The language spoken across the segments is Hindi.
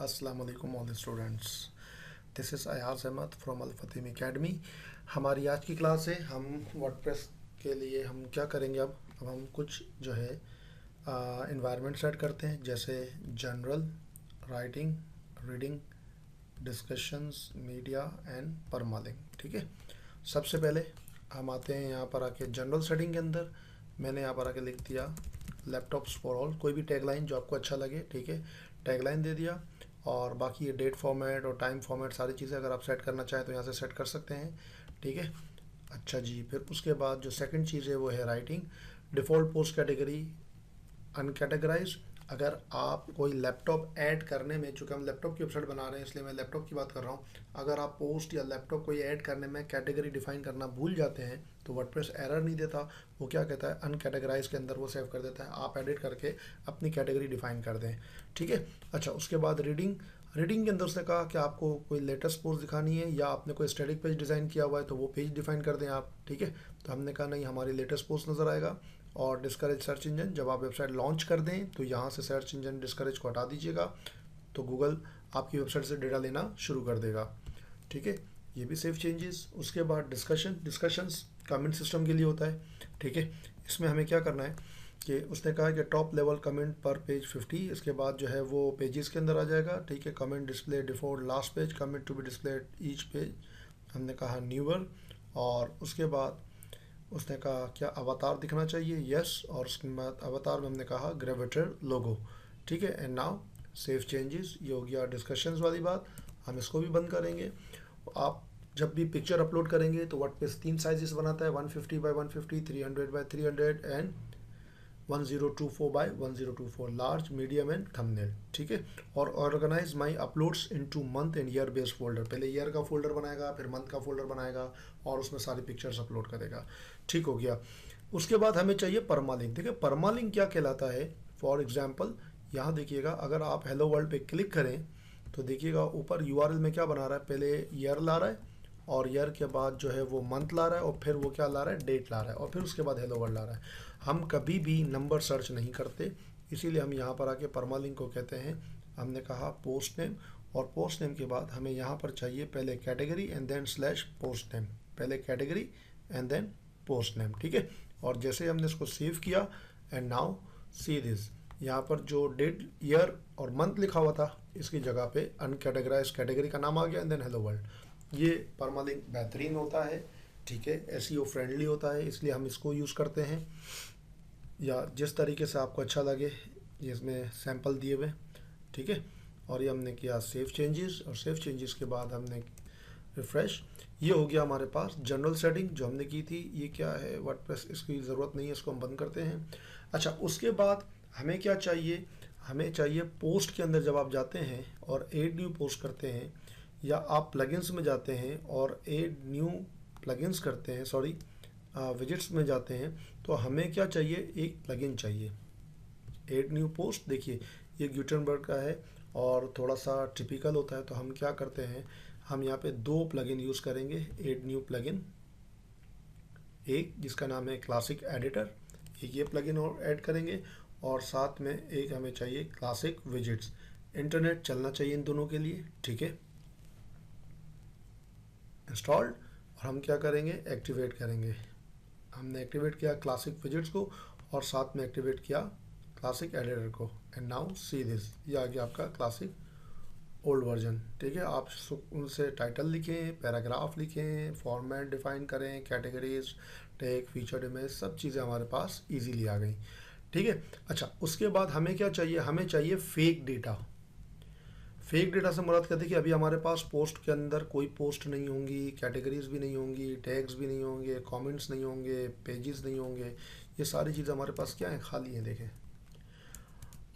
अस्सलाम वालेकुम all the students. This is Ayaz Ahmed from Al Fatim Academy. हमारी आज की क्लास है, हम वर्डप्रेस के लिए हम क्या करेंगे। अब हम कुछ जो है इन्वायरमेंट सेट करते हैं, जैसे general, writing, reading, discussions, media and permalink. ठीक है, सबसे पहले हम आते हैं यहाँ पर आके जनरल सेटिंग के अंदर। मैंने यहाँ पर आके लिख दिया लैपटॉप्स फॉर ऑल, कोई भी टैगलाइन जो आपको अच्छा लगे। ठीक है, टैगलाइन दे दिया, और बाकी ये डेट फॉर्मेट और टाइम फॉर्मेट सारी चीज़ें अगर आप सेट करना चाहें तो यहाँ से सेट कर सकते हैं। ठीक है, अच्छा जी। फिर उसके बाद जो सेकंड चीज़ है वो है writing. Default post category uncategorised. अगर आप कोई लैपटॉप ऐड करने में, चूँकि हम लैपटॉप की वेबसाइट बना रहे हैं इसलिए मैं लैपटॉप की बात कर रहा हूँ, अगर आप पोस्ट या लैपटॉप कोई ऐड करने में कैटेगरी डिफाइन करना भूल जाते हैं तो वर्डप्रेस एरर नहीं देता, वो क्या कहता है अनकैटेगराइज के अंदर वो सेव कर देता है। आप एडिट करके अपनी कैटेगरी डिफाइन कर दें। ठीक है, अच्छा। उसके बाद रीडिंग के अंदर उसने कहा कि आपको कोई लेटेस्ट पोस्ट दिखानी है या आपने कोई स्टैटिक पेज डिज़ाइन किया हुआ है तो वो पेज डिफाइन कर दें आप। ठीक है, तो हमने कहा नहीं, हमारी लेटेस्ट पोस्ट नज़र आएगा। और डिस्करेज सर्च इंजन, जब आप वेबसाइट लॉन्च कर दें तो यहाँ से सर्च इंजन डिस्करेज को हटा दीजिएगा, तो गूगल आपकी वेबसाइट से डेटा लेना शुरू कर देगा। ठीक है, ये भी सेफ चेंजेस। उसके बाद डिस्कशंस कमेंट सिस्टम के लिए होता है। ठीक है, इसमें हमें क्या करना है कि उसने कहा कि टॉप लेवल कमेंट पर पेज 50, इसके बाद जो है वो पेजेस के अंदर आ जाएगा। ठीक है, comment display default last page, comment to be display each page, हमने कहा न्यूअर। और उसके बाद उसने कहा क्या अवतार दिखना चाहिए, यस। और उसके बाद अवतार में हमने कहा ग्रेविटर लोगो। ठीक है, एंड नाउ सेव चेंजेस, ये हो गया डिस्कशंस वाली बात, हम इसको भी बंद करेंगे। आप जब भी पिक्चर अपलोड करेंगे तो वर्डप्रेस 3 साइजेस बनाता है, 150 by 150, 300 by 300 and 1024 by 1024, large, medium and thumbnail. ठीक है, और organize my uploads into month and year based folder. पहले ईयर का फोल्डर बनाएगा, फिर मंथ का फोल्डर बनाएगा और उसमें सारी पिक्चर्स अपलोड करेगा। ठीक हो गया। उसके बाद हमें चाहिए परमालिंक। देखिए परमालिंक क्या कहलाता है। फॉर एग्जाम्पल यहाँ देखिएगा, अगर आप हेलो वर्ल्ड पे क्लिक करें तो देखिएगा ऊपर यूआरएल में क्या बना रहा है, पहले ईयर ला रहा है और ईयर के बाद जो है वो मंथ ला रहा है और फिर वो क्या ला रहा है, डेट ला रहा है, और फिर उसके बाद हेलो वर्ल्ड ला रहा है। हम कभी भी नंबर सर्च नहीं करते, इसीलिए हम यहाँ पर आके परमालिंक को कहते हैं। हमने कहा पोस्ट नेम, और पोस्ट नेम के बाद हमें यहाँ पर चाहिए पहले category and then slash post name, पहले category and then post name. ठीक है, और जैसे हमने इसको सेव किया एंड नाउ सी दिस, यहाँ पर जो डेट, ईयर और मंथ लिखा हुआ था इसकी जगह पे अनकैटेगराइज कैटेगरी का नाम आ गया एंड देन हेलो वर्ल्ड। ये परमालिंक बेहतरीन होता है। ठीक है, एसईओ फ्रेंडली होता है, इसलिए हम इसको यूज़ करते हैं, या जिस तरीके से आपको अच्छा लगे। ये इसमें सैंपल दिए हुए। ठीक है, और ये हमने किया सेव चेंजेस, और सेव चेंजेस के बाद हमने रिफ्रेश। ये हो गया हमारे पास जनरल सेटिंग जो हमने की थी। ये क्या है, वर्डप्रेस, इसकी ज़रूरत नहीं है, इसको हम बंद करते हैं। अच्छा, उसके बाद हमें क्या चाहिए, हमें चाहिए पोस्ट के अंदर जब आप जाते हैं और एड न्यू पोस्ट करते हैं, या आप प्लगइन्स में जाते हैं और एड न्यू प्लगइन्स करते हैं, सॉरी विजिट्स में जाते हैं, तो हमें क्या चाहिए, एक प्लगइन चाहिए एड न्यू पोस्ट। देखिए ये ग्यूटेनबर्ग का है और थोड़ा सा टिपिकल होता है, तो हम क्या करते हैं, हम यहाँ पे 2 प्लगइन यूज़ करेंगे। एड न्यू प्लगइन, एक जिसका नाम है क्लासिक एडिटर, एक ये प्लगइन और ऐड करेंगे, और साथ में एक हमें चाहिए क्लासिक विजिट्स। इंटरनेट चलना चाहिए इन दोनों के लिए। ठीक है, इंस्टॉल्ड, और हम क्या करेंगे, एक्टिवेट करेंगे। हमने एक्टिवेट किया क्लासिक विजिट्स को और साथ में एक्टिवेट किया क्लासिक एडिटर को, एंड नाउ सी दिस, ये आ गया आपका क्लासिक ओल्ड वर्जन। ठीक है, आप उनसे टाइटल लिखें, पैराग्राफ लिखें, फॉर्मेट डिफाइन करें, कैटेगरीज, टैग, फीचर्ड इमेज, सब चीज़ें हमारे पास इजीली आ गई। ठीक है, अच्छा। उसके बाद हमें क्या चाहिए, हमें चाहिए फेक डेटा। फेक डेटा से मुराद कहते हैं कि अभी हमारे पास पोस्ट के अंदर कोई पोस्ट नहीं होंगी, कैटेगरीज भी नहीं होंगी, टैग्स भी नहीं होंगे, कमेंट्स नहीं होंगे, पेजेस नहीं होंगे, ये सारी चीज़ें हमारे पास क्या है, खाली हैं। देखें,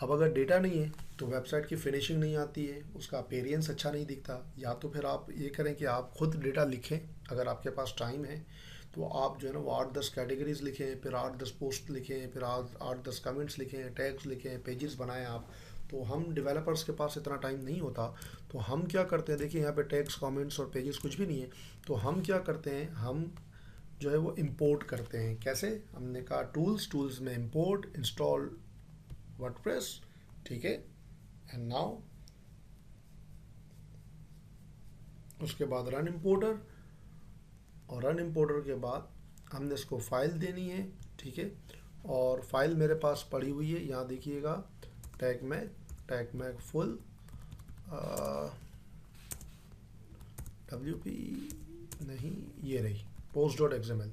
अब अगर डेटा नहीं है तो वेबसाइट की फिनिशिंग नहीं आती है, उसका अपीयरेंस अच्छा नहीं दिखता। या तो फिर आप ये करें कि आप खुद डेटा लिखें, अगर आपके पास टाइम है तो आप जो है ना वो 8-10 कैटेगरीज लिखें, फिर 8-10 पोस्ट लिखें, फिर 8-10 कमेंट्स लिखें, टैग्स लिखें, पेजेस बनाएं आप। तो हम डेवलपर्स के पास इतना टाइम नहीं होता, तो हम क्या करते हैं, देखिए यहाँ पे टैग्स, कमेंट्स और पेजेस कुछ भी नहीं है, तो हम क्या करते हैं, हम जो है वो इंपोर्ट करते हैं। कैसे, हमने कहा टूल्स में इंपोर्ट, इंस्टॉल वर्डप्रेस। ठीक है, एंड नाउ उसके बाद रन इम्पोर्टर, और रन इम्पोर्टर के बाद हमने इसको फाइल देनी है, ठीक है। और फाइल मेरे पास पड़ी हुई है, यहाँ देखिएगा टैग मैग फुल WP नहीं, ये रही post.xml।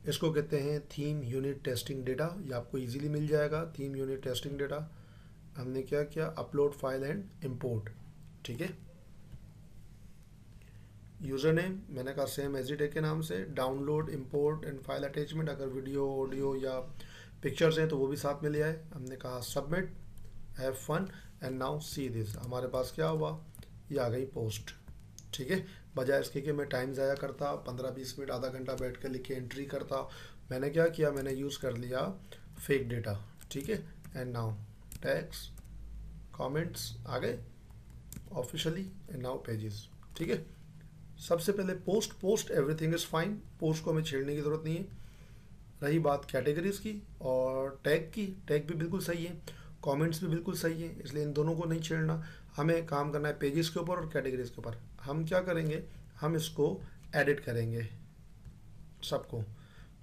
इसको कहते हैं थीम यूनिट टेस्टिंग डेटा, ये आपको इजीली मिल जाएगा। थीम यूनिट टेस्टिंग डेटा हमने क्या किया, अपलोड फाइल एंड इंपोर्ट, ठीक है। यूज़र नेम मैंने कहा सेम एजिटेक के नाम से, download import and file attachment, अगर वीडियो ऑडियो या पिक्चर्स हैं तो वो भी साथ में ले आए। हमने कहा submit, have fun and now see this. हमारे पास क्या हुआ, ये आ गई पोस्ट, ठीक है। बजाय इसके कि मैं टाइम ज़ाया करता, 15-20 मिनट आधा घंटा बैठ कर लिख के एंट्री करता, मैंने क्या किया, मैंने यूज़ कर लिया फेक डेटा, ठीक है। एंड नाउ टैग्स कमेंट्स आ गए ऑफिशियली, एंड नाउ पेजेस, ठीक है। सबसे पहले post everything is fine, post को हमें छेड़ने की ज़रूरत नहीं है। रही बात कैटेगरीज की और टैग की, टैग भी बिल्कुल सही है, कमेंट्स भी बिल्कुल सही है, इसलिए इन दोनों को नहीं छेड़ना। हमें काम करना है पेजेस के ऊपर और कैटेगरीज के ऊपर। हम क्या करेंगे, हम इसको एडिट करेंगे सबको।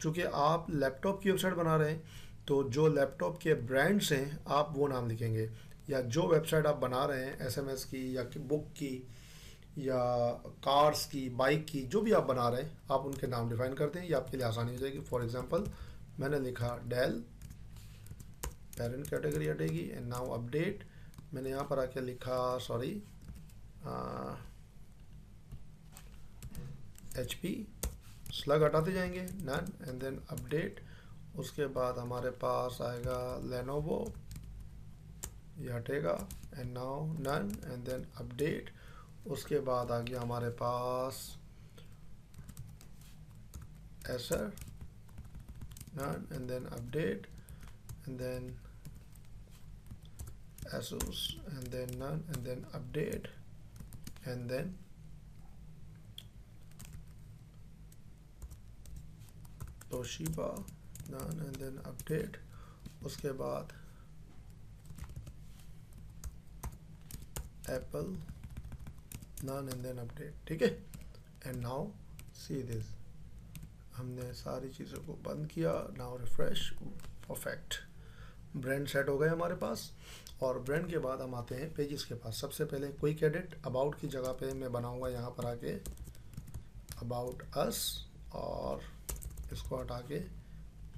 चूँकि आप लैपटॉप की वेबसाइट बना रहे हैं तो जो लैपटॉप के ब्रांड्स हैं आप वो नाम लिखेंगे, या जो वेबसाइट आप बना रहे हैं SMS की या बुक की या कार्स की, बाइक की, जो भी आप बना रहे हैं आप उनके नाम डिफाइन करते हैं, ये आपके लिए आसानी हो जाएगी। फॉर एग्जांपल मैंने लिखा डेल, पेरेंट कैटेगरी हटेगी, एंड नाउ अपडेट। मैंने यहाँ पर आके लिखा सॉरी HP, स्लग हटाते जाएंगे, नन, एंड देन अपडेट। उसके बाद हमारे पास आएगा लेनोवो, ये हटेगा, and now none, and then update. उसके बाद आ गया हमारे पास Acer, none, and then update, and then Asus, and then none, and then update, and then Toshiba, none, and then update। उसके बाद Apple, none, and then update, ठीक है। and now see this, हमने सारी चीज़ों को बंद किया, now refresh, perfect, brand set हो गए हमारे पास। और ब्रांड के बाद हम आते हैं पेजेस के पास। सबसे पहले क्विक एडिट, अबाउट की जगह पे मैं बनाऊंगा यहाँ पर आके अबाउट अस, और इसको हटा के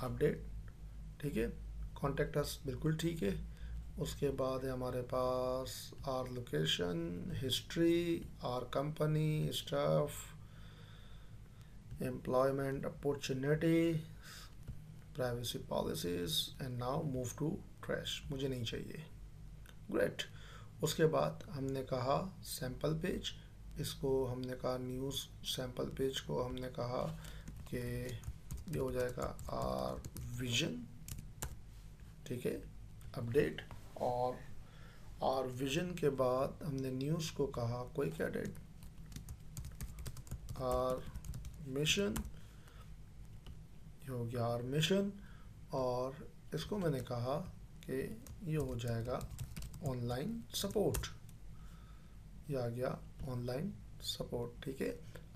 अपडेट, ठीक है। कॉन्टेक्ट अस बिल्कुल ठीक है। उसके बाद है हमारे पास our location, history, our company, staff, employment opportunity, privacy policies, and now move to trash, मुझे नहीं चाहिए, great। उसके बाद हमने कहा सैम्पल पेज, इसको हमने कहा न्यूज़ सैम्पल पेज को हमने कहा कि ये हो जाएगा आर विजन, ठीक है, अपडेट। और आर विजन के बाद हमने न्यूज़ को कहा क्विक एडिट, आर मिशन, ये हो गया आर मिशन। और इसको मैंने कहा कि ये हो जाएगा ऑनलाइन सपोर्ट, ये आ गया ऑनलाइन सपोर्ट, ठीक है।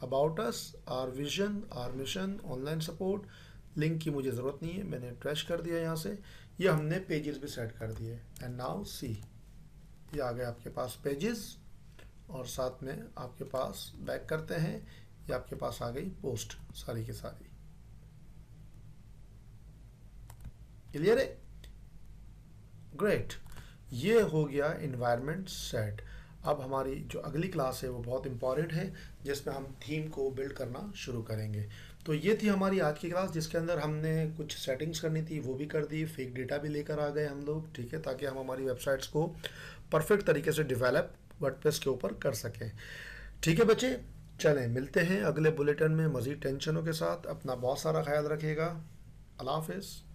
About us, are vision, are mission, online support. Link की मुझे ज़रूरत नहीं है, मैंने ट्रैश कर दिया यहाँ से। ये हमने पेजेस भी सेट कर दिए, एंड नाउ सी, ये आ गए आपके पास पेजेस, और साथ में आपके पास बैक करते हैं, ये आपके पास आ गई पोस्ट सारी की सारी, क्लियर है, ग्रेट। ये हो गया इन्वायरमेंट सेट। अब हमारी जो अगली क्लास है वो बहुत इंपॉर्टेंट है, जिसमें हम थीम को बिल्ड करना शुरू करेंगे। तो ये थी हमारी आज की क्लास, जिसके अंदर हमने कुछ सेटिंग्स करनी थी वो भी कर दी, फेक डेटा भी लेकर आ गए हम लोग, ठीक है, ताकि हम हमारी वेबसाइट्स को परफेक्ट तरीके से डेवलप वर्डप्रेस के ऊपर कर सकें। ठीक है बच्चे, चलें मिलते हैं अगले बुलेटिन में मज़ीद टेंशनों के साथ। अपना बहुत सारा ख्याल रखिएगा। अल्लाह हाफ़िज़।